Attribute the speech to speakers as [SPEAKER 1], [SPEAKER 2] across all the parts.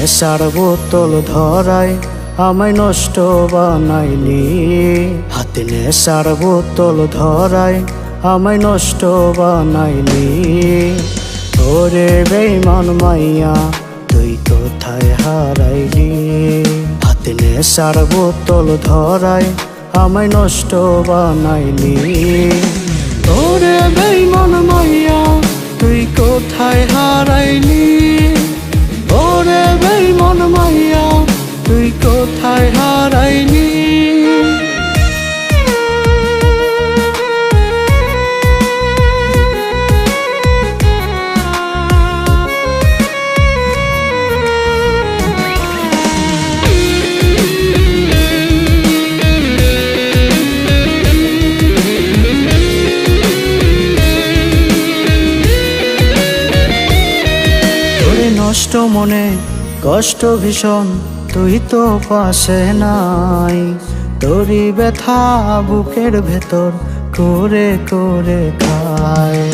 [SPEAKER 1] নেশার বোতল ধরায় আমায় নষ্ট বানাইলি। হাতে নেশার বোতল ধরায় আমায় নষ্ট বানাইলি। ওরে বেঈমান মাইয়া তুই কোথায় হারাইলি। হাতে নেশার বোতল ধরায় আমায় নষ্ট বানাইলি। ওরে বেঈমান মাইয়া তুই কোথায় হারাইলি। ওরে বেঈমান মাইয়া তুই কোথায় হারাইলি। নষ্ট মনে কষ্ট ভীষণ তুই তো পাশে নাই। তোরই ব্যথা বুকের ভেতর করে করে খায়।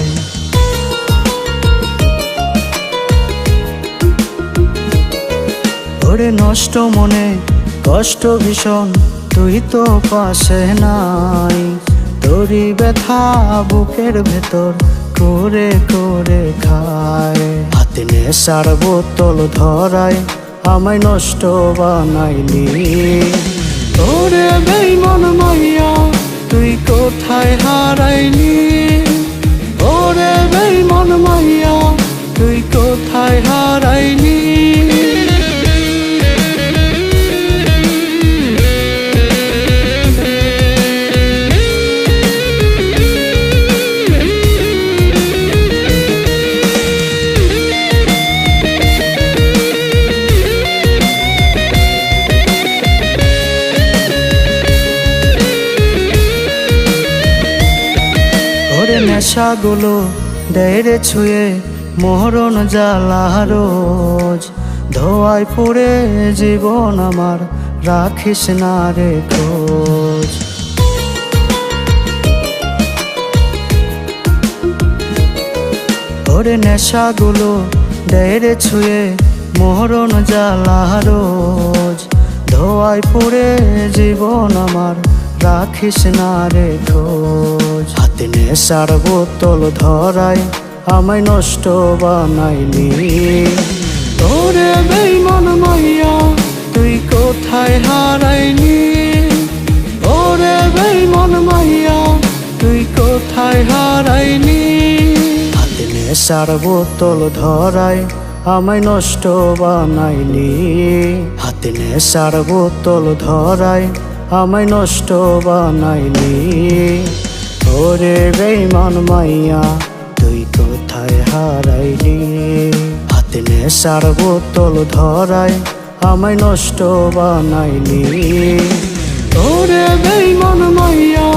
[SPEAKER 1] ওরে নষ্ট মনে কষ্ট ভীষণ তুই তো পাশে নাই। তোরই ব্যথা বুকের ভেতর করে করে খায়। হাতে নেশার বোতল ধরায় আমায় নষ্ট বানাইলি। ওরে বেঈমান মাইয়া তুই কোথায় হারাইলি। ওরে বেঈমান মাইয়া তুই কোথায় হারাইলি। নেশাগুলো দেরে ছুঁয়ে মরণ জ্বালা রোজ। ধোয়ায় পুড়ে জীবন আমার রাখিস না রে খোঁজ। ওরে নেশাগুলো দেরে ছুঁয়ে মরণ জ্বালা রোজ। ধোয়ায় পুড়ে জীবন আমার রাখিস না রে খোঁজ। হাতে নেশার বোতল ধরায় আমায় নষ্ট বানাইলি। ওরে বেঈমান মাইয়া তুই কোথায় হারাইলি। ওরে বেঈমান মাইয়া তুই কোথায় হারাইলি। হাতে নেশার বোতল ধরায় আমায় নষ্ট বানাইলি। হাতে নেশার বোতল ধরায় আমায় নষ্ট বানাইলি। ওরে বেঈমান মাইয়া তুই কোথায় হারাইলি। হাতে নেশার বোতল ধরায় আমায় নষ্ট বানাইলি। ওরে বেঈমান মাইয়া